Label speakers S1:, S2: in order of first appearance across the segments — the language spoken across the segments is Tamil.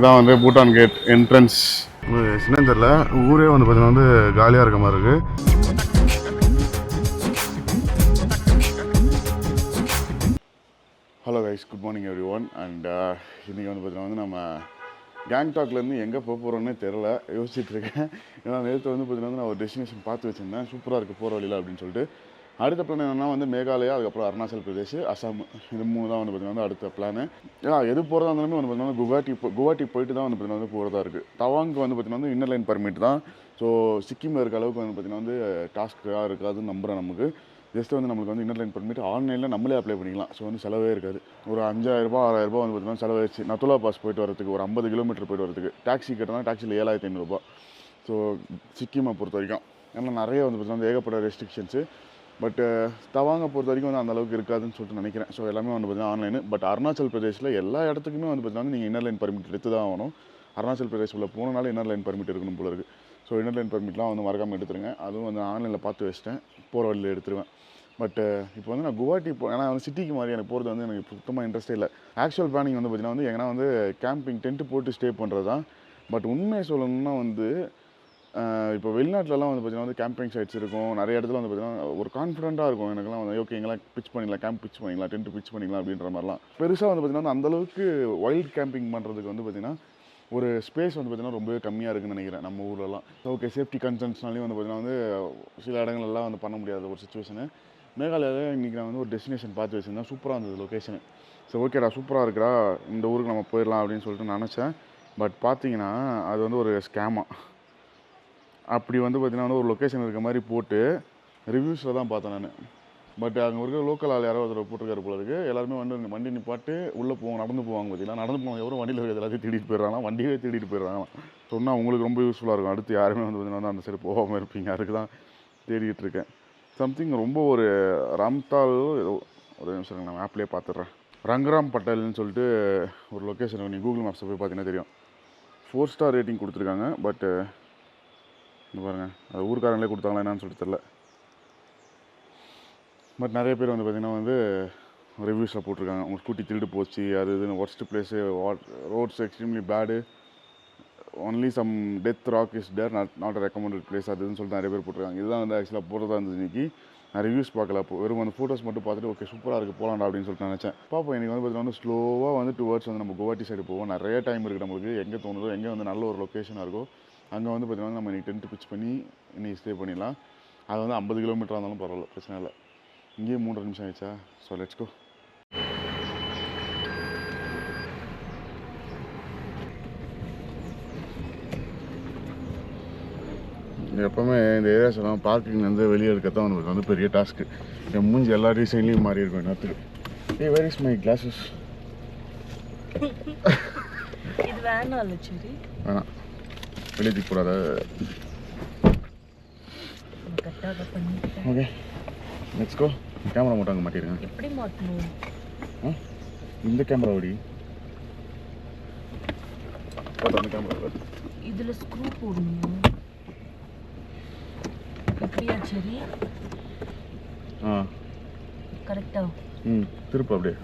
S1: இதான் வந்து பூட்டான் கேட் என்ட்ரன்ஸ். என்னன்னு தெரியல, ஊரே வந்து பார்த்தீங்கன்னா வந்து காலியாக இருக்க மாதிரி இருக்குது. Hello guys, good morning every one. And இன்றைக்கி வந்து பார்த்தீங்கன்னா வந்து நம்ம கேங்டாக்லேருந்து எங்கே போக போகிறோன்னே தெரில, யோசிச்சுட்ருக்கேன். ஏன்னா நேற்று வந்து பார்த்தீங்கன்னா வந்து நான் ஒரு டெஸ்டினேஷன் பார்த்து வச்சுருந்தேன், சூப்பராக இருக்குது போகிற வழியில் அப்படின்னு சொல்லிட்டு. அடுத்த பிளான் என்னென்னா வந்து மேகாலயா, அதுக்கப்புறம் அருணாச்சல் பிரதேஷ், அசாம், இது 3 தான் வந்து பார்த்தீங்கன்னா வந்து அடுத்த பிளானு. ஏன்னா எது போகிறதா இருந்தாலுமே வந்து பார்த்தீங்கன்னா குவாஹாட்டி போயிட்டு தான் வந்து பார்த்தீங்கன்னா வந்து போகிறதா இருக்குது. தவாங்கு வந்து பார்த்தீங்கன்னா வந்து இன்னர் லைன் பர்மிட் தான். ஸோ சிக்கிமில் இருக்க அளவுக்கு வந்து பார்த்தீங்கன்னா வந்து டாஸ்க்காக இருக்காதுன்னு நம்புகிறேன். நமக்கு ஜஸ்ட் வந்து நம்மளுக்கு வந்து இன்னர் லைன் பர்மிட் ஆன்லைனில் நம்மளே அப்ளை பண்ணிக்கலாம். ஸோ வந்து செலவே இருக்காது. ஒரு 5000 6000 வந்து பார்த்தீங்கன்னா செலவாயிடுச்சு. நத்துலா பாஸ் போயிட்டு வரதுக்கு, ஒரு 50 கிலோமீட்டர் போயிட்டு வரதுக்கு. டாக்ஸி கேட்டால் டாக்ஸியில் 7500 ஸோ சிக்கிமை பொறுத்த வரைக்கும். ஏன்னா நிறைய வந்து பார்த்தீங்கன்னா ஏகப்பட்ட ரெஸ்ட்ரிக்ஷன்ஸு. பட் தவாங்க பொறுத்த வரைக்கும் வந்து அந்தளவுக்கு இருக்காதுன்னு சொல்லிட்டு நினைக்கிறேன். ஸோ எல்லாமே வந்து பார்த்தீங்கன்னா ஆன்லைனு. பட் அருணாச்சல் பிரதேஷில் எல்லா இடத்துக்குமே வந்து பார்த்தீங்கன்னா நீங்கள் இன்னர் லைன் பர்மிட் எடுத்து தான் ஆகணும். அருணாச்சல் பிரதேஷ் உள்ள போனனால இன்னர் லைன் பர்மிட் இருக்கணும் போல இருக்குது. ஸோ இன்னர் லைன் பர்மிட்லாம் வந்து மறக்காமல் எடுத்துருங்க. அதுவும் வந்து ஆன்லைனில் பார்த்து வச்சிட்டேன், போகிற வழியில் எடுத்துருவேன். பட் இப்போ வந்து நான் குவாஹாட்டி ஏன்னா வந்து சிட்டிக்கு மாதிரி எனக்கு போகிறது வந்து எனக்கு சுத்தமாக இன்ட்ரெஸ்ட்டே இல்லை. ஆக்சுவல் பிளானிங் வந்து பார்த்தீங்கன்னா வந்து எங்கன்னா வந்து கேம்பிங் டென்ட்டு போட்டு ஸ்டே பண்ணுறது தான். பட் உண்மையை சொல்லணும்னா வந்து இப்போ வெளிநாட்டிலலாம் வந்து பார்த்தீங்கன்னா வந்து கேம்பிங் சைட்ஸ் இருக்கும். நிறைய இடத்துல வந்து பார்த்தீங்கன்னா ஒரு கான்ஃபிடென்ட்டாக இருக்கும் எனக்குலாம் வந்து, ஓகே எங்கெல்லாம் பிச் பண்ணிக்கலாம், கேம்ப் பிச் பண்ணிக்கலாம், டென்ட் பிச் பண்ணிக்கலாம் அப்படின்ற மாதிரிலாம். பெருசாக வந்து பார்த்தீங்கன்னா அந்தளவுக்கு வைல்ட் கேம்பிங் பண்ணுறதுக்கு வந்து பார்த்தீங்கன்னா ஒரு ஸ்பேஸ் வந்து பார்த்தீங்கன்னா ரொம்பவே கம்மியாக இருக்குதுன்னு நினைக்கிறேன் நம்ம ஊர்லலாம். ஓகே சேஃப்டி கன்சர்ன்ஸ்னாலையும் வந்து பார்த்தீங்கன்னா வந்து சில இடங்கள்லாம் வந்து பண்ண முடியாத ஒரு சுச்சுவேஷனு. மேகாலயாவில் இன்றைக்கி நான் வந்து ஒரு டெஸ்டினேஷன் பார்த்து வச்சுருந்தேன், சூப்பராக இருந்தது லொக்கேஷனு. ஸோ ஓகேடா சூப்பராக இருக்குடா, இந்த ஊருக்கு நம்ம போயிடலாம் அப்படின்னு சொல்லிட்டு நினச்சேன். பட் பார்த்தீங்கன்னா அது வந்து ஒரு ஸ்கேமாக. அப்படி வந்து பார்த்தீங்கன்னா வந்து ஒரு லொக்கேஷன் இருக்க மாதிரி போட்டு ரிவ்யூஸில் தான் பார்த்தேன் நான். பட் அங்கே இருக்க லோக்கல் ஆள் யாரோ ஒருத்தர் போட்டிருக்காரு போல இருக்குது. எல்லாருமே வந்து வண்டி நிப்பாட்டு உள்ளே போவாங்க, நடந்து போவாங்க. பார்த்தீங்கன்னா நடந்து போவாங்க, எவரும் வண்டியில் இருக்கிறது எல்லாத்தையும் தேடிட்டு போயிடுறாங்க, வண்டியே தேடிட்டு போயிடுறாங்க. சொன்னால் உங்களுக்கு ரொம்ப யூஸ்ஃபுல்லாக இருக்கும். அடுத்து யாருமே வந்து பார்த்தீங்கன்னா அந்த சைடு போகாமல் இருப்பீங்க. அதுக்கு தான் தேடிட்டு இருக்கேன். சம்திங் ரொம்ப ஒரு ரம்தால் ஏதோ ஒரு நிமிஷம் நான் ஆப்லேயே பார்த்துட்றேன். ரங்கராம் பட்டேல்னு சொல்லிட்டு ஒரு லொக்கேஷன் நீங்கள் கூகுள் மேப்ஸில் போய் பார்த்தீங்கன்னா தெரியும். 4 ஸ்டார் ரேட்டிங் கொடுத்துருக்காங்க. பட் இங்கே பாருங்கள், அது ஊருக்காரங்களே கொடுத்தாங்களா என்னன்னு சொல்லிட்டு தெரில. பட் நிறைய பேர் வந்து பார்த்திங்கன்னா வந்து ரிவ்யூஸில் போட்டிருக்காங்க, உங்கள் ஸ்கூட்டி திருடு போச்சு, அது இதுன்னு, worst place, roads extremely bad, only some death rock is there, not recommended place, அது இதுன்னு சொல்லிட்டு நிறைய பேர் போட்டிருக்காங்க. இதுதான் வந்து ஆக்சுவலாக போகிறதா இருந்தது இன்றைக்கி. நான் ரிவ்யூஸ் பார்க்கல, வெறும் அந்த ஃபோட்டோஸ் மட்டும் பார்த்துட்டு ஓகே சூப்பராக இருக்குது போகலாண்டா அப்படின்னு சொல்லிட்டு நினச்சேன். பார்ப்போம். இன்றைக்கி வந்து பார்த்தீங்கன்னா வந்து ஸ்லோவாக வந்து டுவர்ட்ஸ் வந்து நம்ம குவாஹாட்டி சைடு போவோம். நிறைய டைம் இருக்குது நம்மளுக்கு. எங்கே தோணுதோ, எங்கே வந்து நல்ல ஒரு லொக்கேஷனாக இருக்கோ அங்கே வந்து பார்த்தீங்கன்னா நம்ம இன்றைக்கி டென்ட் பிச் பண்ணி இன்றைக்கி ஸ்டே பண்ணிடலாம். அது வந்து 50 கிலோமீட்டராக இருந்தாலும் பரவாயில்ல, பிரச்சனை இல்லை. இங்கேயே 3 நிமிஷம் ஆயிடுச்சா. So let's go. எப்போவுமே இந்த ஏரியாஸ் எல்லாம் பார்க்கிங்லேருந்து வெளியே எடுக்கத்தான் வந்து பெரிய டாஸ்க்கு. என் மூஞ்சி எல்லா ரீசைன்லேயும் மாறி இருக்கும் நேரத்துக்கு. ஏ வேர் இஸ் மை கிளாஸஸ்?
S2: இது வேணாம் சரி,
S1: வேணாம், வெளியே தூக்கூடாத. Okay let's go. கேமரா மட்டும் அங்கே மாட்டிருங்க.
S2: எப்படி மாட்டணும்?
S1: இந்த கேமரா ஓடி பார்த்தா அந்த கேமரா
S2: இதில் ஸ்க்ரூ போடணும். எப்படியா சரி? கரெக்டா?
S1: திருப்பு அப்படியே.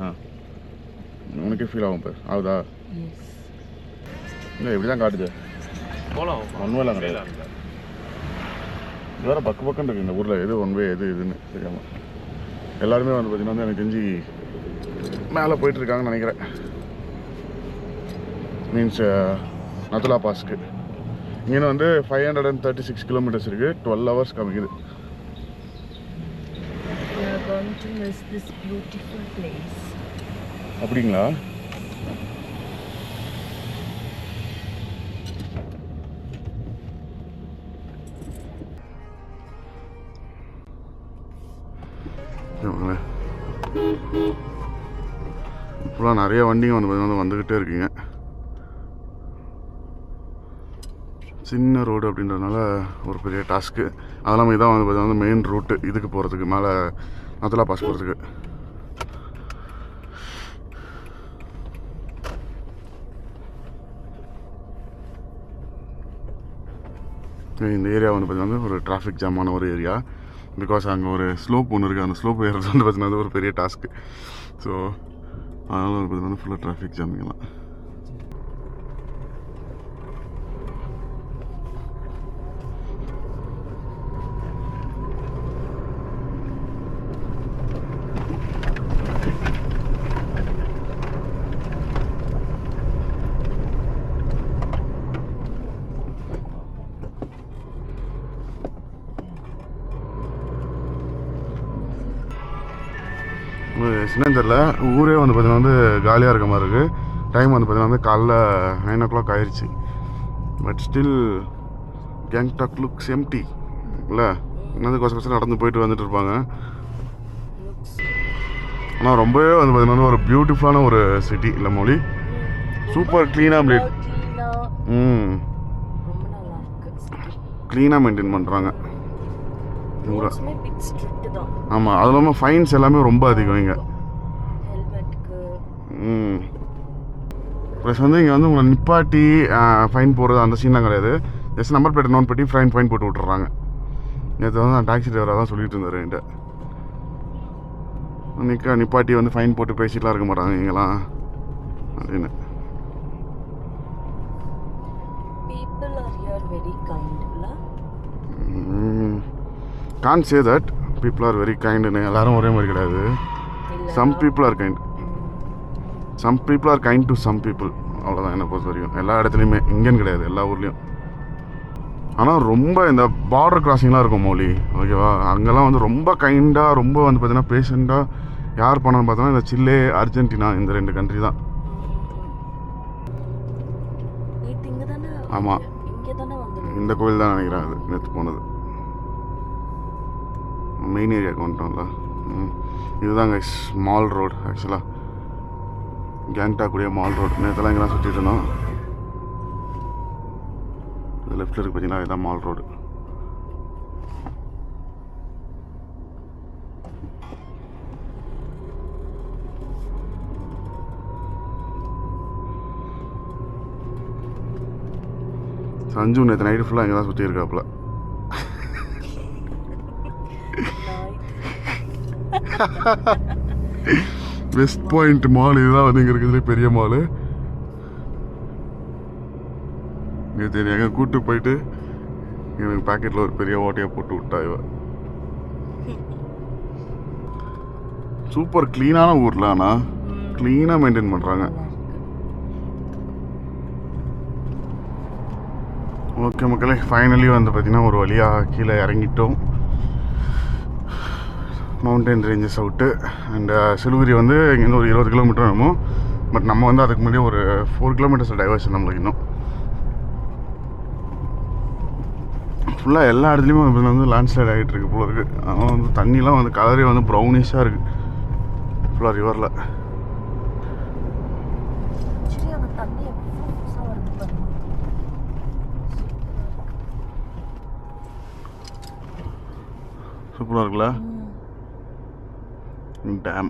S1: உனக்கே ஃபீல் ஆகும் பாரு. ஆகுதா?
S2: எஸ்.
S1: இல்லை இப்படி தான் காட்டுது, ஒன்வேலாம் கிடையாது. வேறு பக்கு பக்கம் இருக்குது இந்த ஊரில், எது ஒன்வே எது இதுன்னு தெரியாமல். எல்லாருமே வந்து பார்த்திங்கன்னா வந்து எனக்கு தெரிஞ்சு மேலே போயிட்டுருக்காங்கன்னு நினைக்கிறேன். மீன்ஸ் நத்துலா பாஸ்க்கு இங்கே வந்து 536 கிலோமீட்டர்ஸ் இருக்குது. 12 hours காமிக்குது. அப்படிங்களா? இப்போலாம் நிறைய வண்டிங்க வந்து வந்துக்கிட்டே இருக்குங்க. சின்ன ரோடு அப்படின்றதுனால ஒரு பெரிய டாஸ்க்கு. அதெல்லாம் இதான் வந்து பார்த்தீங்கன்னா மெயின் ரூட்டு இதுக்கு போகிறதுக்கு, மேலே நத்துலா பாஸ் போகிறதுக்கு. இந்த ஏரியா வந்து பார்த்தீங்கன்னா ஒரு டிராஃபிக் ஜாமான ஒரு ஏரியா. பிகாஸ் அங்கே ஒரு ஸ்லோப் ஒன்று இருக்குது. அந்த ஸ்லோப் ஏறது வந்து பார்த்தீங்கன்னா ஒரு பெரிய டாஸ்க்கு. ஸோ அதனால் வந்து பார்த்தீங்கன்னா ஃபுல்லாக டிராஃபிக் ஜாமிங்கலாம். என்னன்னு தெரியல, ஊரே வந்து பார்த்தீங்கன்னா வந்து காலியாக இருக்க மாதிரி இருக்குது. டைம் வந்து பார்த்தீங்கன்னா வந்து காலைல 9 o'clock ஆயிடுச்சு. But still Gangtok looks empty இல்லை. என்னது கொஞ்சம் நடந்து போயிட்டு வந்துட்டு இருப்பாங்க. ஆனால் ரொம்பவே வந்து பார்த்தீங்கன்னா ஒரு பியூட்டிஃபுல்லான ஒரு சிட்டி இல்லை மொழி. சூப்பர் க்ளீனாக பிளேட்.
S2: ரொம்ப நல்லா இருக்கு.
S1: க்ளீனாக மெயின்டைன் பண்ணுறாங்க.
S2: ரூல்ஸ்மே பிட் ஸ்ட்ரிக்ட் தான்.
S1: ஆமாம், அது இல்லாமல் ஃபைன்ஸ் எல்லாமே ரொம்ப அதிகம் இங்கே.
S2: ஹெல்மெட்க்கு
S1: ப்ளஸ் வந்து இங்கே வந்து உங்களை நிப்பாட்டி ஃபைன் போடுறது அந்த சீன்லாம் கிடையாது. ஜஸ்ட் நம்பர் பிளேட்டை நோட் பண்ணி ஃபைன் போட்டு விட்டுறாங்க. நேற்று வந்து நான் டாக்ஸி டிரைவராக தான் சொல்லிட்டு இருந்தார் என்கிட்ட. நிப்பாட்டி வந்து ஃபைன் போட்டு பேசிட்டுலாம் இருக்க மாட்டாங்க இங்கெல்லாம் அப்படின்னு.
S2: people are here very kind இல்ல.
S1: can't say that people are very kind ன்னு எல்லாரும் ஒரே மாதிரி கிடையாது. some people are kind, some people are kind to some people. அவ்வளோதான் என்னை பொறுத்த வரைக்கும். எல்லா இடத்துலையுமே இங்கேன்னு கிடையாது, எல்லா ஊர்லேயும். ஆனால் ரொம்ப இந்த பார்டர் கிராசிங்லாம் இருக்கும் மௌலி, ஓகேவா? அங்கெல்லாம் வந்து ரொம்ப கைண்டாக, ரொம்ப வந்து பார்த்தீங்கன்னா பேஷண்ட்டாக. யார் பண்ணணும்னு பார்த்தோன்னா இந்த சில்லே, அர்ஜென்டினா, இந்த 2 கண்ட்ரி தான். ஆமாம், இந்த கோயில் தான் நினைக்கிறேன் அது நேற்று போனது. மெயின் ஏரியாவுக்கு வந்துட்டோம்ல. இதுதாங்க மால் ரோடு. ஆக்சுவலாக கேங்டாக்குடைய மால் ரோடு. நேற்றுலாம் இங்கே தான் சுற்றிட்டு இருந்தோம். இது லெஃப்டில் இருக்கு பார்த்தீங்கன்னா, இதுதான் மால் ரோடு. சஞ்சு நேற்று நைட்டு ஃபுல்லாக இங்கே தான் சுற்றி இருக்காப்புல. வெஸ்ட் பாயிண்ட் மால் இதுதான் வந்து இங்கே இருக்கிறதுலே பெரிய மாலு. இங்கே தெரியும், எங்கே கூப்பிட்டு போயிட்டு எனக்கு பேக்கெட்டில் ஒரு பெரிய ஓட்டையாக போட்டு விட்டா இவ. சூப்பர் க்ளீனான ஊரில், ஆனால் க்ளீனாக மெயின்டைன் பண்ணுறாங்க. ஓகே மக்களே, ஃபைனலி வந்து பார்த்திங்கன்னா ஒரு வழியாக கீழே இறங்கிட்டோம். Mountain ranges out. And Siliguri வந்து இங்கேருந்து ஒரு 20 கிலோமீட்டர் வேணும். பட் நம்ம வந்து அதுக்கு முன்னாடி ஒரு 4 கிலோமீட்டர்ஸ் டைவர்ஷன் நம்மளுக்கு இன்னும். ஃபுல்லாக எல்லா இடத்துலையுமே வந்து லேண்ட்ஸ்லைட் ஆகிட்டு இருக்கு போல இருக்குது. ஆனால் வந்து தண்ணிலாம் வந்து கலரே வந்து ப்ரௌனிஷாக இருக்குது ஃபுல்லாக ரிவரில். சூப்பராக இருக்குல்ல டேம்.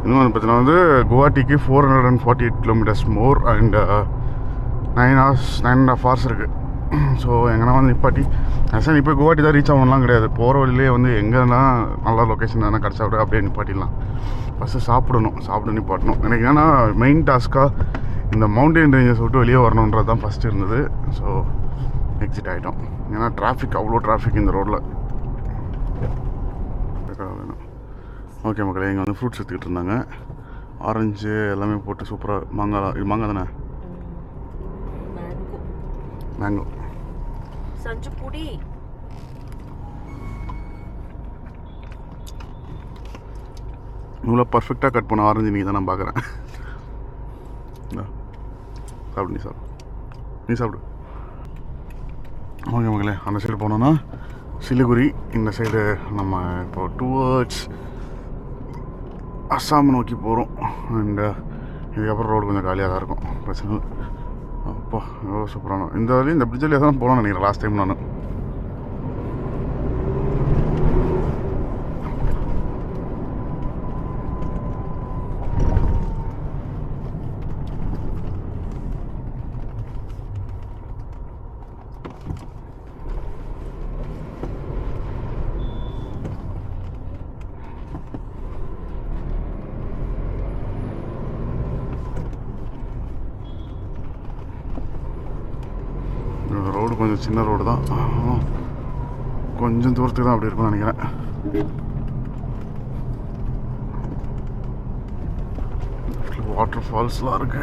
S1: இன்னும் வந்து பார்த்தீங்கன்னா வந்து குவாஹாட்டிக்கு 448 கிலோமீட்டர்ஸ் மோர் அண்ட் 9.5 hours இருக்குது. ஸோ எங்கன்னா வந்து நிப்பாட்டி ஆக்சுவலாக இப்போ குவாஹாட்டி தான் ரீச் ஆகணும்லாம் கிடையாது. போகிற வழியிலே வந்து எங்கேனா நல்ல லொக்கேஷன் எதனா கிடச்சா விட அப்படியே நிப்பாட்டிடலாம். ஃபஸ்ட்டு சாப்பிட்டு நிப்பாட்டணும். எனக்கு ஏன்னா மெயின் டாஸ்க்காக இந்த மவுண்டன் ரேஞ்சஸ் விட்டு வெளியே வரணுன்றது தான் ஃபஸ்ட்டு இருந்தது. ஸோ எக்ஸிட் ஆகிட்டோம். ஏன்னா டிராஃபிக், அவ்வளோ டிராஃபிக் இந்த ரோட்டில். ஓகே மக்களே, இங்கே வந்து ஃப்ரூட்ஸ் எடுத்துக்கிட்டு இருந்தாங்க. ஆரஞ்சு எல்லாமே போட்டு சூப்பராக. மாங்காய், இது மாங்காய் தானே? மேங்கோ.
S2: சஞ்சு புடி.
S1: இவ்வளோ பர்ஃபெக்டாக கட் பண்ண ஆரஞ்சு நீங்கள் தான் நான் பார்க்குறேன். சாப்பிடு, நீ சாப்பிடு. ஓகே மக்களே, அந்த சைடு போனோன்னா சிலிகுரி, இந்த சைடு நம்ம இப்போ டுவர்ட்ஸ் அஸ்ஸாம் நோக்கி போகிறோம். அண்டு இதுக்கப்புறம் ரோடு கொஞ்சம் காலியாக தான் இருக்கும், பிரச்சனை இல்லை. அப்பா எவ்வளோ சூப்பரான இந்த வரையும் இந்த பிரிட்ஜில் தான் போகலான்னு நினைக்கிறேன் லாஸ்ட் டைம் நான். ரோடு கொஞ்சம் சின்ன ரோடு தான், கொஞ்சம் தூரத்துக்கு தான் அப்படி இருக்கும்னு நினைக்கிறேன். வாட்டர் ஃபால்ஸ்லாம் இருக்கு.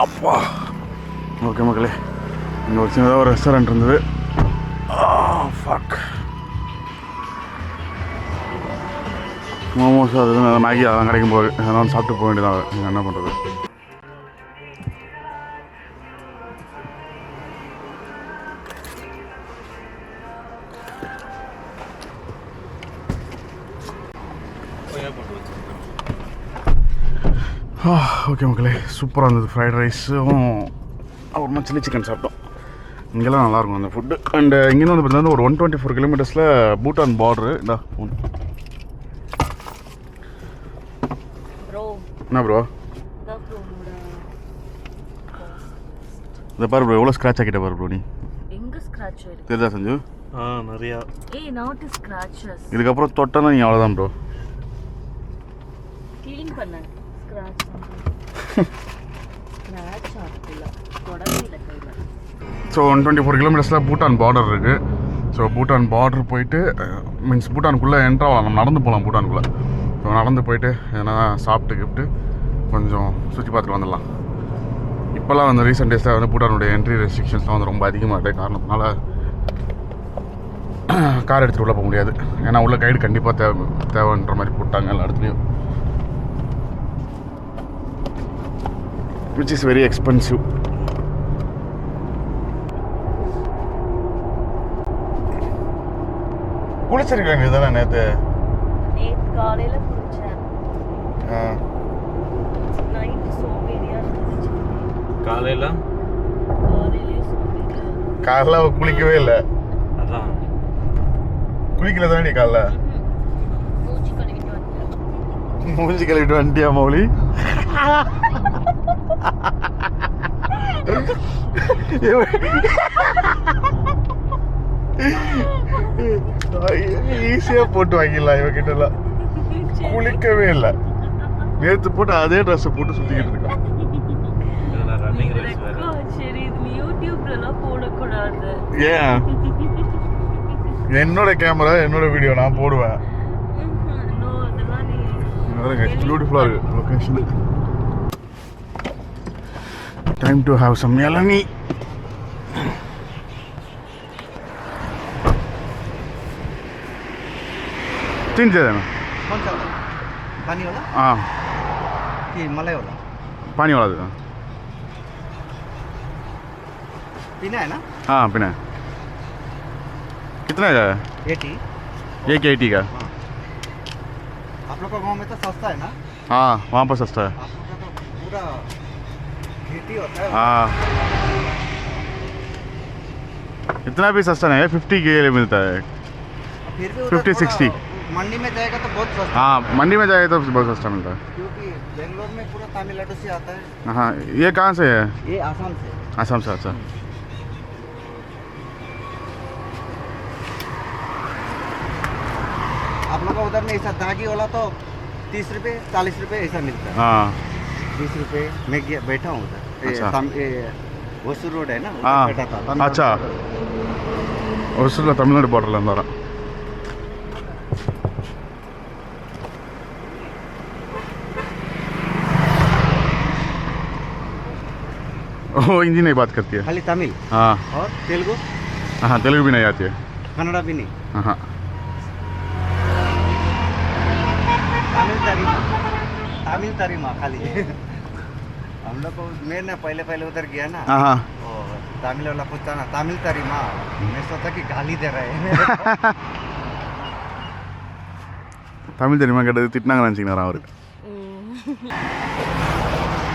S1: அப்பா ஓகே மக்களே, இங்கே ஒரு சின்னதாக ஒரு ரெஸ்டாரண்ட் இருந்தது. ஃபக் மோமோஸ் அது மேகி அதெல்லாம் கிடைக்கும் போது அதெல்லாம் சாப்பிட்டு போக வேண்டியதான். என்ன பண்ணுறது? ஓகே மக்களே, சூப்பராக இருந்தது. ஃப்ரைட் ரைஸும் அப்புறமா சில்லி சிக்கன் சாப்பிட்டோம். இங்கெல்லாம் நல்லாயிருக்கும் அந்த ஃபுட்டு. அண்ட் இங்கேருந்து வந்து பார்த்தீங்கன்னா ஒரு 124 கிலோமீட்டர்ஸில் பூட்டான் பார்டரு. என்ன ப்ரோ இந்த பாரு ப்ரோ, எவ்வளோ ஸ்க்ராட்ச் ஆக்கிட்ட பாரு ப்ரோ. நீ
S2: எங்க ஸ்க்ராட்ச் இருக்கு
S1: தெரியுதா சஞ்சு?
S3: நிறையா.
S2: Not scratches.
S1: இதுக்கப்புறம் தொட்டனா நீ அவ்வளோதான் ப்ரோ.
S2: க்ளீன் பண்ண ஸ்க்ராட்ச் ஆகல தொடவே இல்லை கையில்.
S1: ஸோ 124 கிலோமீட்டர்ஸில் பூட்டான் பார்டர் இருக்குது. ஸோ பூட்டான் பார்டர் போயிட்டு மீன்ஸ் பூட்டானுக்குள்ளே என்ட்ராகலாம். நம்ம நடந்து போகலாம் பூட்டானுக்குள்ளே. ஸோ நடந்து போயிட்டு எதனா சாப்பிட்டு கிஃப்ட்டு கொஞ்சம் சுற்றி பார்த்துட்டு வந்துடலாம். இப்போல்லாம் வந்து ரீசெண்ட் டேஸில் வந்து பூட்டானுடைய என்ட்ரி ரெஸ்ட்ரிக்ஷன்ஸ்லாம் வந்து ரொம்ப அதிகமாக இருக்க காரணத்தினால கார் எடுத்துகிட்டு உள்ளே போக முடியாது. ஏன்னா உள்ள கைடு கண்டிப்பாக தேவைன்ற மாதிரி போட்டாங்க எல்லா இடத்துலையும். which is very expensive. குளிச்சிருக்காங்க இதுதானே நேற்று
S2: காலையில் குளிச்சேன். நைட்டு சோம்பேறியாக இருந்துச்சு.
S3: காலையிலே
S2: சோம்பேறியாக.
S1: காலைல அவள் குளிக்கவே இல்லை.
S3: அதான்
S1: குளிக்கல தானே காலைல? மூஞ்சி கழுவிட்டு வந்துட்டியா மௌலி? ஈஸியா போட்டு வாங்கிடலாம் இவகிட்டலாம். குளிக்கவே இல்லை. நேற்று போட்டு அதே ட்ரெஸ்ஸை போட்டு சுத்திக்கிட்டு இருக்கான்.
S2: சரி, இது யூடியூப்லலாம் போடக்கூடாது.
S1: ஏன்? என்னோட கேமரா என்னோட வீடியோ நான் போடுவேன். பியூட்டிஃபுல்லா இருக்கு location. Time to have some ilaneer. तीन चाहिए ना?
S4: कौन सा वाला? पानी वाला
S1: हाँ
S4: कि मलाई वाला?
S1: पानी वाला देना.
S4: पीना है ना?
S1: हाँ पीना है. कितना है?
S4: 80.
S1: एक 80 का.
S4: हाँ. आप लोग का गांव में तो सस्ता है ना?
S1: हाँ वहाँ पर सस्ता है.
S4: आप लोग का तो पूरा 80 होता है.
S1: हाँ इतना भी सस्ता नहीं है. 50 के लिए मिलता है.
S4: फिर भी उधर
S1: 50-60.
S4: मंडी में जाएगा तो बहुत सस्ता.
S1: हाँ मंडी में जाए तो बहुत सस्ता मिलता है.
S4: क्योंकि बेंगलोर में पूरा तमिलनाडु से आता है.
S1: हाँ ये कहाँ से है?
S4: ये आसाम से.
S1: आसाम से. अच्छा
S4: आप लोग का उधर में ऐसा दागी वाला तो 30 रुपये 40 रुपये ऐसा मिलता है.
S1: हाँ
S4: 20 रुपये. मैं बैठा हूँ उधर.
S1: अच्छा.
S4: होसूर रोड है ना, उधर
S1: हाँ
S4: बैठा था.
S1: अच्छा ஒசூரில் தமிழ்நாடு பார்டரில் இருந்தாராம். वो हिंदी नहीं बात करती है.
S4: खाली तमिल
S1: हाँ
S4: और तेलुगु.
S1: हाँ तेलुगु भी नहीं आती है.
S4: कन्नड़ा भी नहीं.
S1: हाँ
S4: तमिल तरीमा खाली. हम लोग को मैं ना पहले उधर गया ना.
S1: हाँ
S4: और तमिल वाला पूछता ना तमिल तरीमा. मैं सोचा कि गाली दे रहे हैं.
S1: தமிழ் தெரியுமா கேட்டது திட்டினாங்க நினச்சிக்கிறார் அவர்.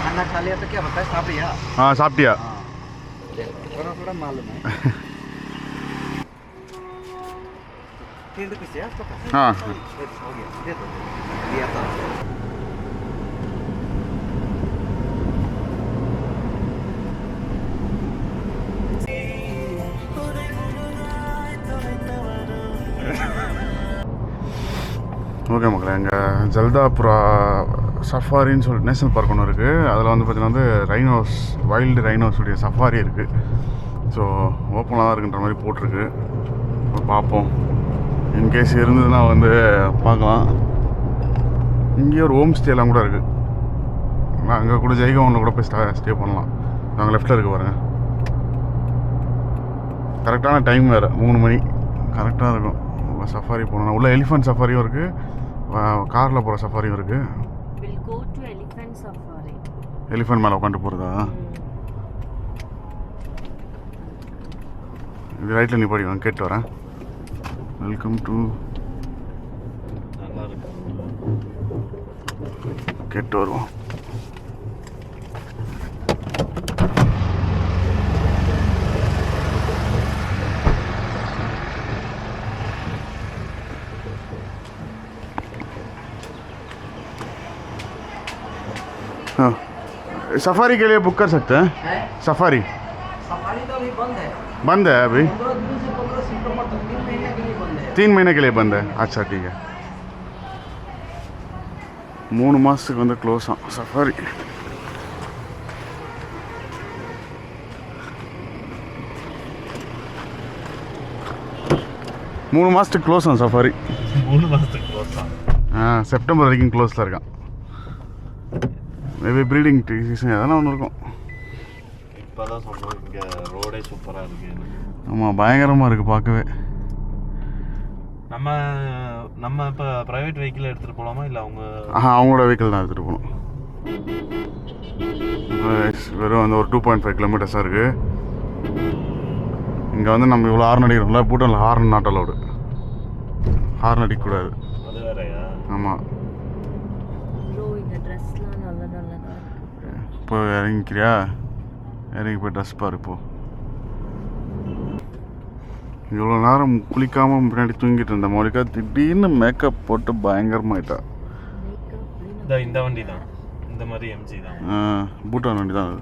S4: खाना खा लिया तो क्या बताया साफ लिया.
S1: हाँ சாப்பிட்டியா?
S4: थोड़ा थोड़ा मालूम है. 3 रुपये से आपको पास.
S1: हाँ
S4: हो गया दे दो. दिया था.
S1: ஓகே மக்களே, அங்கே ஜல்தாபுரா சஃபாரின்னு சொல்லிட்டு நேஷனல் பார்க் ஒன்று இருக்குது. அதில் வந்து பார்த்திங்கன்னா வந்து ரைனோஸ், வைல்டு ரைனோஸுடைய சஃபாரி இருக்குது. ஸோ ஓப்பனாக தான் இருக்குன்ற மாதிரி போட்டிருக்கு. பார்ப்போம், இன்கேஸ் இருந்ததுன்னா வந்து பார்க்கலாம். இங்கேயே ஒரு ஹோம் ஸ்டேலாம் கூட இருக்குது. அங்கே கூட ஜெய்கவுனில் கூட போய் ஸ்டே பண்ணலாம். அங்கே லெஃப்ட்டில் இருக்குது பாருங்கள். கரெக்டான டைம் வேறு 3 மணி கரெக்டாக இருக்கும். சஃபாரி போகணும். உள்ள எலிஃபண்ட் சஃபாரியும் இருக்குது, காரில் போகிற சஃபாரியும் இருக்குது.
S2: We'll go to elephant safari.
S1: Elephant மேலே உட்காந்து போகிறதா? இது ரைட்டில் நீ படி, நான் கேட்டு வரேன். வெல்கம் டு
S3: நல்லா இருக்கு.
S1: கேட்டு வருவோம். हाँ सफारी के लिए बुक कर सकते हैं? सफारी
S4: सफारी तो अभी बंद है,
S1: बंद है अभी
S4: 15 दिन से 15 सितंबर तक 3 महीने के लिए बंद है.
S1: 3 महीने के लिए बंद है. अच्छा ठीक है. 3 மாதத்துக்கு வந்து க்ளோஸ் ஆகும் சஃபாரி. மூணு மாதத்துக்கு க்ளோஸ் ஆகும் சஃபாரி.
S3: 3 மாதத்துக்கு க்ளோஸ் தான்.
S1: செப்டம்பர் வரைக்கும் க்ளோஸில் இருக்கான். மேபி ப்ரீடிங் சீசன் எதனா ஒன்று இருக்கும்.
S3: இப்போ தான் சொன்னோம் இங்கே ரோடே சூப்பராக இருக்குது.
S1: ஆமாம் பயங்கரமாக இருக்குது பார்க்கவே.
S3: நம்ம இப்போ ப்ரைவேட் வெஹிக்கிள் எடுத்துகிட்டு போகலாமா இல்லை
S1: அவங்களோட வெஹிக்கிள் தான் எடுத்துகிட்டு போகணும். வெறும் வந்து ஒரு 2.5 கிலோமீட்டர்ஸாக இருக்குது. இங்கே வந்து நம்ம இவ்வளோ ஹார்ன் அடிக்கிறோம்ல, பூட்டானில் ஹார்ன் நாட் அலவுடு. ஹார்ன் அடிக்கக்கூடாது.
S3: அது வேறையா?
S1: ஆமாம்.
S2: Bro, இந்த ட்ரெஸ்லாம் நல்லதா இருக்கு.
S1: இப்போ இறங்கிக்கிறியா? இறங்கி போய் ட்ரெஸ் பாரு. இப்போ இவ்வளோ நேரம் குளிக்காமல் முன்னாடி தூங்கிட்டு இருந்த மௌலிகா திடீர்னு மேக்கப் போட்டு பயங்கரமாயிட்டா.
S3: இந்த வண்டி தான், இந்த மாதிரி எம்ஜி தான்,
S1: பூட்டான் வண்டி தான் அது.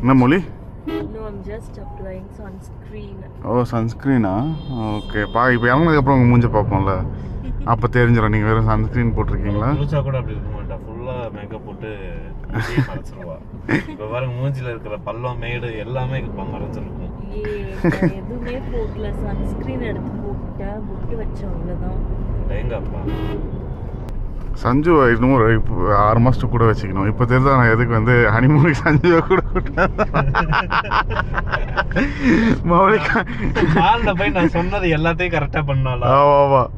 S1: என்ன மொழி?
S2: No, I'm just applying sunscreen.
S1: ஓ சன்ஸ்க்ரீனா? ஓகே இப்போ இறங்கினதுக்கப்புறம் உங்கள் மூஞ்ச பார்ப்போம்ல, அப்போ தெரிஞ்சிடும் நீங்கள் வெறும் சன்ஸ்க்ரீன் போட்டிருக்கீங்களா.
S3: குளிச்சா கூட அப்படி இருக்க மாட்டா, ஃபுல்லாக மேக்கப் போட்டு மறைச்சிருவா. இப்போ பாருங்க மூஞ்சியில் இருக்கிற பள்ளம் மேடு எல்லாமே மறைஞ்சிருக்கும்.
S2: நான் எதுவுமே போடல, சன்ஸ்கிரீன் எடுத்து போட்டேன், பொட்டு வச்சேன், அவ்வளோதான்.
S3: டேங்கப்பா.
S1: சஞ்சு இன்னும் ஒரு 6 மாதத்துக்கு கூட வச்சுக்கணும். இப்போ தெரிஞ்சா நான் எதுக்கு வந்து ஹனிமூனுக்கு சஞ்சுவை கூட கூட்டேன். மௌலிகா
S3: மால்ல போய் நான் சொன்னது எல்லாத்தையும் கரெக்டாக பண்ணாலும்
S1: ஆமாம்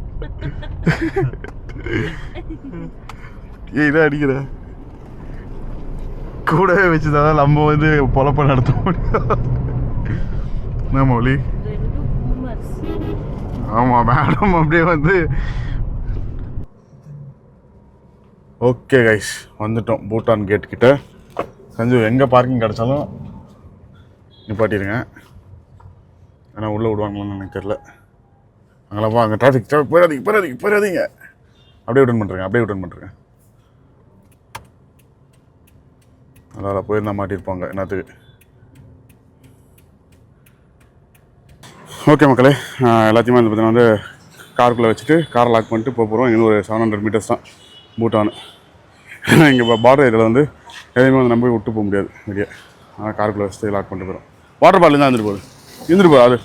S1: இதை அடிக்கிற கூடவே வச்சுதான் நம்ம வந்து பொழப்ப நடத்த முடியும். என்ன மௌலி?
S2: 2 boomers.
S1: ஆமாம் மேடம் அப்படியே வந்து. ஓகே கைஸ், வந்துட்டோம் பூட்டான் கேட் கிட்ட. சஞ்சு எங்கே பார்க்கிங் கிடச்சாலும் நிப்பாட்டிடுங்க, ஏன்னா உள்ளே விடுவாங்களான்னு எனக்கு தெரில. அங்கெல்லாம் அங்கே டிராஃபிக் போயிடாதீங்க. அப்படியே விட்டன் பண்ணுறேங்க. அதனால் போயிருந்தா மாட்டியிருப்பாங்க என்னத்துக்கு. ஓகே மக்களே, எல்லாத்தையுமே வந்து பார்த்தீங்கன்னா வந்து காருக்குள்ளே வச்சுட்டு காரை லாக் பண்ணிட்டு போகிறோம். இன்னும் ஒரு 700 மீட்டர்ஸ் தான் பூட்டான். இங்கே பார்டர் ஏரியாவில் வந்து எதையுமே வந்து நம்ம விட்டு போக முடியாது வெளியே. ஆனால் காருக்குள்ளே வச்சுட்டு லாக் பண்ணிட்டு போகிறோம். வாட்டர் பாட்டில் தான் இருந்துட்டு போகுது அது.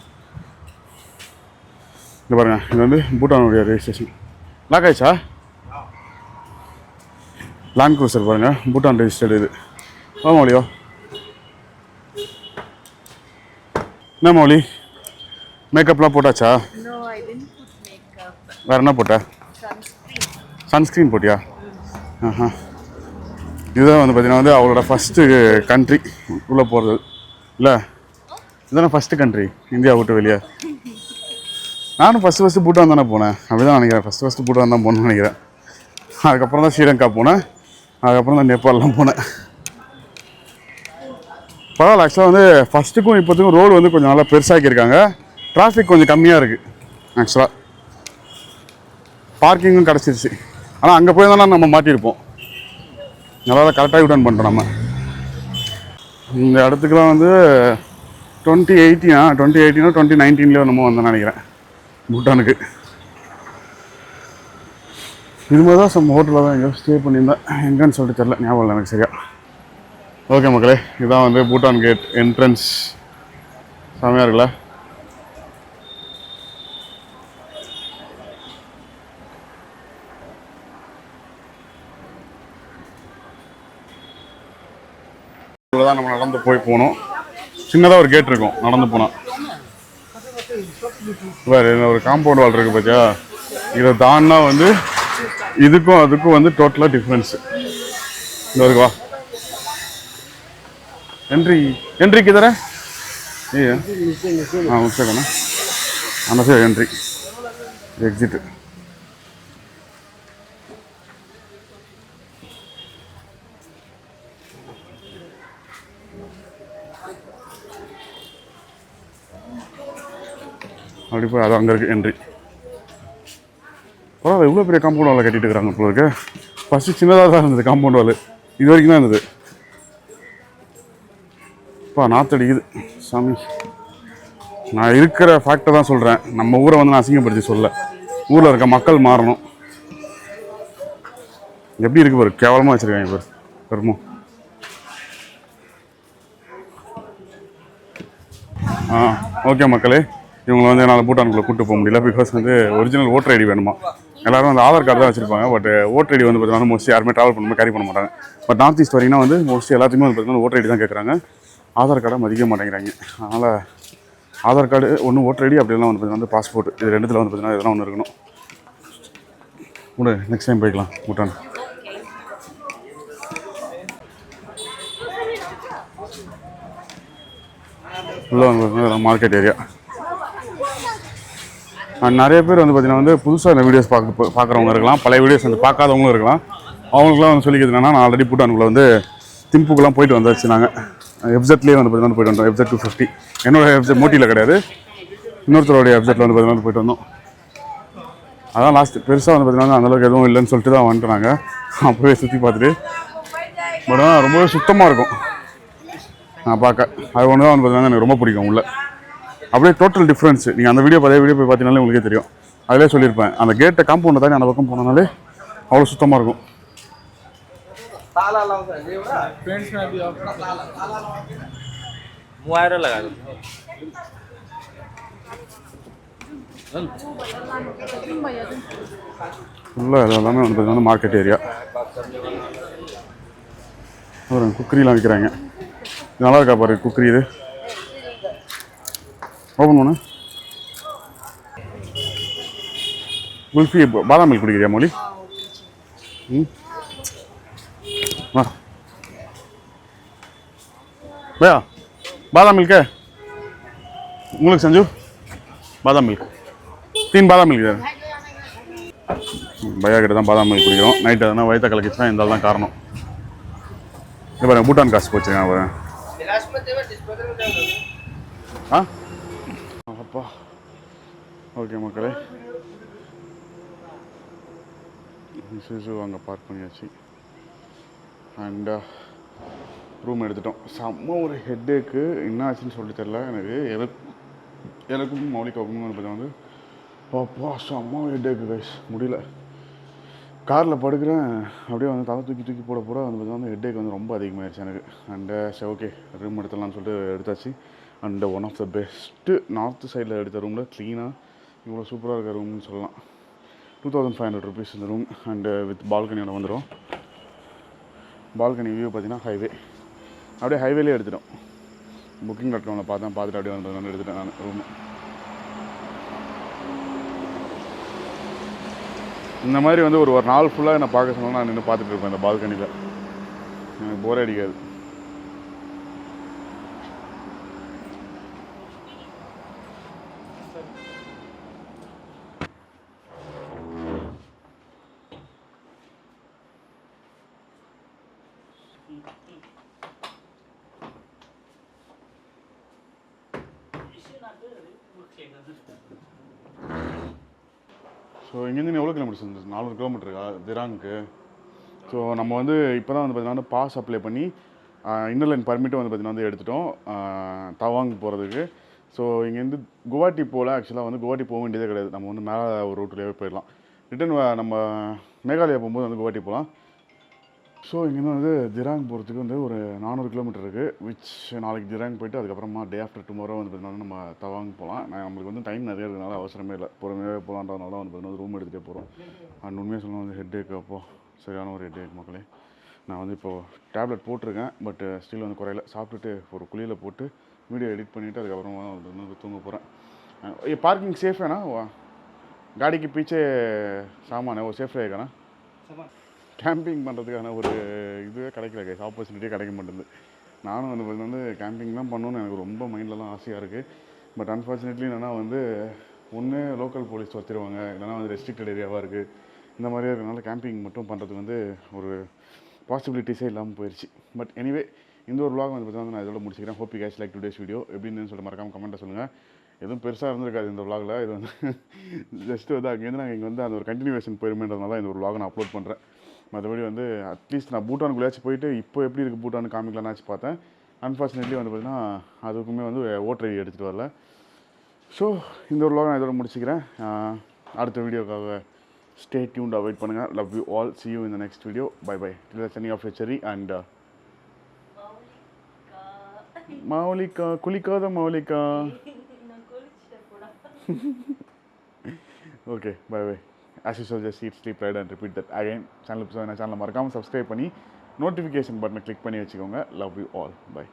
S1: இந்த பாருங்கள், இது வந்து பூட்டானுடைய ரெஜிஸ்ட்ரேஷன். லாக் ஆயிடுச்சா? லேண்ட் க்ரூசர் பாருங்கள், பூட்டான் ரெஜிஸ்டர்டு இது. மௌலியோ என்ன மௌலி, மேக்கப்லாம் போட்டாச்சா?
S2: No, I didn't put makeup.
S1: வேறு என்ன போட்ட? சன்ஸ்க்ரீன் போட்டியா? இதுதான் வந்து பார்த்தீங்கன்னா வந்து அவளோட ஃபஸ்ட்டு கண்ட்ரி உள்ளே போகிறது இல்லை, இதுதானே ஃபஸ்ட்டு கண்ட்ரி இந்தியா விட்டு வெளியே. நானும் ஃபஸ்ட்டு பூட்டான் தானே போனேன், அப்படி தான் நினைக்கிறேன். ஃபஸ்ட்டு பூட்டான் தான் போகணுன்னு நினைக்கிறேன். அதுக்கப்புறம் தான் ஸ்ரீலங்கா போனேன், அதுக்கப்புறம் தான் நேபாளெலாம் போனேன். பரவாயில்ல. ஆக்சுவலாக வந்து ஃபஸ்ட்டுக்கும் இப்போத்துக்கும் ரோடு வந்து கொஞ்சம் நல்லா பெருசாக்கியிருக்காங்க. டிராஃபிக் கொஞ்சம் கம்மியாக இருக்குது. ஆக்சுவலாக பார்க்கிங்கும் கிடச்சிருச்சு. ஆனால் அங்கே போய் தானே நம்ம மாட்டியிருப்போம். நல்லா கரெக்டாக யூட்டர்ன் பண்ணுறோம் நம்ம. இந்த இடத்துக்குலாம் வந்து 2018 2019 நம்ம வந்தோம்னு நினைக்கிறேன் பூட்டானுக்கு. இது மாதிரி தான் சம் ஹோட்டலில் தான் எங்கேயோ ஸ்டே பண்ணியிருந்தேன், எங்கன்னு சொல்லிட்டு தெரில, ஞாபகம் இல்லை எனக்கு சரியா. ஓகே மக்களே, இதுதான் வந்து பூட்டான் கேட் என்ட்ரன்ஸ். செமையாக இருக்குல்ல? தான் நம்ம நடந்து போய் போகணும். சின்னதாக ஒரு கேட் இருக்கும் நடந்து போனால். வேறு ஒரு காம்பவுண்ட் வால் இருக்குது பார்த்தியா, இதை தாண்டினா வந்து இதுக்கும் அதுக்கும் வந்து டோட்டலாக டிஃப்ரென்ஸு. இந்த வரைக்கும் வா என்ட்ரி किधर है ये हाँ उससे करना आना से एंट्री एग्जिट அப்படி போய் அது அங்கே இருக்குது என்ட்ரி. பரவாயில்ல, இவ்வளோ பெரிய காம்பவுண்ட் வாலை கட்டிட்டு இருக்கிறாங்க இப்போ இருக்கு. ஃபஸ்ட்டு சின்னதாக தான் இருந்தது காம்பவுண்ட் வால், இது வரைக்கும் தான் இருந்தது. நாத்தடிக்குது சாமி. நான் இருக்கிற ஃபேக்டை தான் சொல்கிறேன், நம்ம ஊரை வந்து நான் அசிங்கப்படுத்தி சொல்ல. ஊரில் இருக்க மக்கள் மாறணும். எப்படி இருக்கு பாரு, கேவலமாக வச்சுருக்காங்க பாரு பெருமோ. ஓகே மக்களே, இவங்களை வந்து என்னால் பூட்டானுக்குள்ளே கூப்பிட்டு போக முடியல. பிகாஸ் வந்து ஒரிஜினல் ஓட்டர் ஐடி வேணுமா. எல்லோரும் வந்து ஆதார் கார்டு தான் வச்சுருப்பாங்க. பட் ஓட்டர் ஐடி வந்து பார்த்தீங்கன்னா மோஸ்ட்லி யாருமே ட்ராவல் பண்ணும்போது கேரி பண்ண மாட்டாங்க. பட் நார்த் ஈஸ்ட் வரைக்கும் வந்து மோஸ்ட்லி எல்லாத்துக்குமே வந்து பார்த்தீங்கன்னா ஓட்டர் ஐடி தான் கேட்குறாங்க. ஆதார் கார்டை மதிக்க மாட்டேங்கிறாங்க. அதனால் ஆதார் கார்டு ஒன்று, ஓட்டர் ஐடி, அப்படிலாம் வந்து பார்த்தீங்கன்னா பாஸ்போர்ட், இது ரெண்டுத்தில் வந்து பார்த்தீங்கன்னா இதெல்லாம் ஒன்று இருக்கணும். கூட நெக்ஸ்ட் டைம் போய்க்கலாம் பூட்டான். உள்ளே வந்து மார்க்கெட் ஏரியா. நிறைய பேர் வந்து பார்த்தீங்கன்னா வந்து புதுசாக இந்த வீடியோஸ் பார்க்குறவங்க இருக்கலாம், பழைய வீடியோஸ் வந்து பார்க்காதவங்களும் இருக்கலாம். அவங்களுக்குலாம் வந்து சொல்லிக்கிறது என்னன்னா, நான் ஆல்ரெடி பூட்டானுக்குள்ளே வந்து திம்புக்கெலாம் போயிட்டு வந்தாச்சு. நாங்கள் எஃப்ஜெட்லேயே வந்து பார்த்தீங்கன்னா போயிட்டு வந்தோம். எஃப்ஜெட் 250 என்னோட எஃப்ஜெட் மோட்டியில் கிடையாது, இன்னொருத்தரோடைய எஃப்ஜெட்டில் வந்து பார்த்தீங்கன்னா போயிட்டு வந்தோம். அதான் லாஸ்ட்டு பெருசாக வந்து பார்த்தீங்கன்னா அந்தளவுக்கு எதுவும் இல்லைன்னு சொல்லிட்டு தான் வந்துட்டு நாங்கள் அப்போவே சுற்றி பார்த்துட்டு. பட் ஆனால் ரொம்பவே சுத்தமாக இருக்கும் நான் பார்க்க. அது ஒன்று தான் வந்து பார்த்தீங்கன்னா எனக்கு ரொம்ப பிடிக்கும். உள்ள அப்படியே டோட்டல் டிஃப்ரென்ஸு. நீங்கள் அந்த வீடியோ போய் பார்த்தீங்கன்னாலே உங்களுக்கே தெரியும். அதிலே சொல்லியிருப்பேன், அந்த கேட்டை காம்பவுண்டை தானே அந்த பக்கம் போனாலே அவ்வளோ சுத்தமாக இருக்கும். ஃபுல்லாக இது எல்லாமே வந்து பார்த்தீங்கன்னா மார்க்கெட் ஏரியா. ஒரு குக்கரிலாம் விற்கிறாங்க. நல்லா இருக்கா பாரு குக்கரி. இது ஓப்பன் பண்ணு. குல்ஃபி பாதாம் மில்க் குடிக்கிறியா மொழி? வா பையா, பாதாம் மில்க் உங்களுக்கு சஞ்சு. பாதாம் மில்க் 3 பாதாம் மில்க் சார். பையா கிட்ட தான் பாதாம் மில்க் குடிக்கிறோம். நைட்டு எதனா வயிற்ற கலக்கிச்சுன்னா இந்த தான் காரணம். இது பாருங்க பூட்டான் காசு போச்சுங்க பாருங்க. அப்பா ஓகே மக்களே, சுசு அங்கே பார்க் பண்ணியாச்சு. அண்ட் ரூம் எடுத்துட்டோம். செம்ம ஒரு ஹெட்டேக்கு. என்ன ஆச்சுன்னு சொல்லிட்டு தெரில எனக்கும் மௌலிகாவுக்கும் வந்து வந்து அப்பா செம்ம ஹெட்டேக்கு கைஸ். முடியல. காரில் படுக்கிறேன், அப்படியே வந்து தலை தூக்கி போட வந்து பார்த்தீங்கன்னா ஹெட்டேக் வந்து ரொம்ப அதிகமாகிடுச்சு எனக்கு. அண்டு சரி ஓகே ரூம் எடுத்துடலாம்னு சொல்லிட்டு எடுத்தாச்சு. And one of the best north சைடில் எடுத்த ரூமில் க்ளீனாக இவ்வளோ சூப்பராக இருக்க ரூம்னு சொல்லலாம். 2500 rupees இந்த ரூம். அண்டு வித் பால்கனியோட வந்துடும். பால்கனி வியூ பார்த்தீங்கன்னா ஹைவே, அப்படியே ஹைவேலே எடுத்துட்டோம். Booking.comல பார்த்துட்டு அப்படியே வந்து எடுத்துட்டேன் நான் ரூமு. இந்த மாதிரி வந்து ஒரு நாள் ஃபுல்லாக என்னை பார்க்க சொன்னால் நான் நின்று பார்த்துட்டு இருப்பேன் இந்த பால்கனியில். எனக்கு போரே அடிக்காது. ஸோ இங்கேருந்து எவ்வளோ கிலோமீட்டர்ஸ் இருந்துச்சு? 400 கிலோமீட்டருக்கா திராங்க்கு. ஸோ நம்ம வந்து இப்போ தான் வந்து பார்த்தீங்கன்னா பாஸ் அப்ளை பண்ணி இன்னர் லைன் பர்மிட்டும் வந்து பார்த்தீங்கன்னா வந்து எடுத்துட்டோம் தவாங் போகிறதுக்கு. ஸோ இங்கேருந்து குவாஹாட்டி போகல. ஆக்சுவலாக வந்து குவாஹாட்டி போக வேண்டியதே கிடையாது. நம்ம வந்து மேலே ஒரு ரூட்லேயே போயிடலாம். ரிட்டன் நம்ம மேகாலயா போகும்போது வந்து குவாஹாட்டி போகலாம். ஸோ இங்கேருந்து வந்து திராங் போகிறதுக்கு வந்து ஒரு 400 கிலோமீட்டர் இருக்குது. விச் நாளைக்கு திராங் போய்ட்டு அதுக்கப்புறமா டே ஆஃப்டர் டுமாரோ வந்து பார்த்தீங்கன்னா நம்ம தவாங் போகலாம். நம்மளுக்கு வந்து டைம் நிறைய இருக்கிறதுனால அவசரமே இல்லை, பொறுமையாக போகலான்றதுனால தான் வந்து பார்த்தீங்கன்னா ரூம் எடுத்துகிட்டே போகிறோம். அண்ட் உண்மையாக சொல்லணும் வந்து ஹெட்டேக் அப்போ சரியான ஒரு ஹெட்டேக் மக்களே. நான் வந்து இப்போது டேப்லெட் போட்டிருக்கேன், பட் ஸ்டில் வந்து குறையில. சாப்பிட்டுட்டு ஒரு குளியில் போட்டு வீடியோ எடிட் பண்ணிவிட்டு அதுக்கப்புறமா வந்து தூங்க போகிறேன். ये पार्किंग सेफ है ना? वो गाड़ी के पीछे सामान है वो सेफ रहेगा ना? கேம்பிங் பண்ணுறதுக்கான ஒரு இதுவே கிடைக்கல கைஸ், ஆப்பர்ச்சுனிட்டியே கிடைக்க மாட்டேங்குது. நானும் வந்து கேம்பிங் தான் பண்ணணுன்னு எனக்கு ரொம்ப மைண்ட்லலாம் ஆசையாக இருக்குது. பட் அன்ஃபார்ச்சுனேட்லி என்னென்னா வந்து ஒன்று லோக்கல் போலீஸ் துரத்திடுவாங்க, இல்லைனா வந்து ரெஸ்ட்ரிக்டட் ஏரியாவாக இருக்குது. இந்த மாதிரியே இருக்கிறனால கேம்பிங் மட்டும் பண்ணுறதுக்கு வந்து ஒரு பாசிபிலிட்டிஸே இல்லாமல் போயிடுச்சு. பட் எனிவே இந்த ஒரு vlog வந்து பார்த்தீங்கன்னா நான் இதோட முடிச்சுக்கிறேன். Hope you guys like today's video. எப்படின்னு சொல்லிட்டு மறக்காமல் கமெண்ட்டை சொல்லுங்கள். எதுவும் பெருசாக இருந்திருக்காது இந்த vlogல. இது வந்து ஜஸ்ட்டு வந்து அங்கேருந்து நாங்கள் இங்கே வந்து அந்த ஒரு கண்டினியூவேஷன் போயிருமேன்றதுனால தான் இந்த ஒரு vlog நான் அப்லோட் பண்ணுறேன். மற்றபடி வந்து அட்லீஸ்ட் நான் பூட்டானுக்குள்ளேயாச்சும் போயிட்டு இப்போ எப்படி இருக்குது பூட்டானு காமிக்கலாம்னாச்சு பார்த்தேன். அன்ஃபார்ச்சுனேட்லி வந்து பார்த்தீங்கன்னா அதுக்குமே வந்து ஓட்டர் ஐடி எடுத்துகிட்டு வரல. ஸோ இந்த ஒரு vlog நான் இதோட முடிச்சுக்கிறேன். அடுத்த வீடியோக்காக ஸ்டே டியூன்ட், வெயிட் பண்ணுங்கள். Love you all. see you in the next video. Bye bye. Till the sunny of your cherry and Maulika, kulikada Maulika. Okay, bye bye. As usual, just eat, sleep, ride and repeat that again. Channel மறக்காம subscribe பண்ணி notification button click பண்ணி வச்சுக்கோங்க. Love you all. Bye.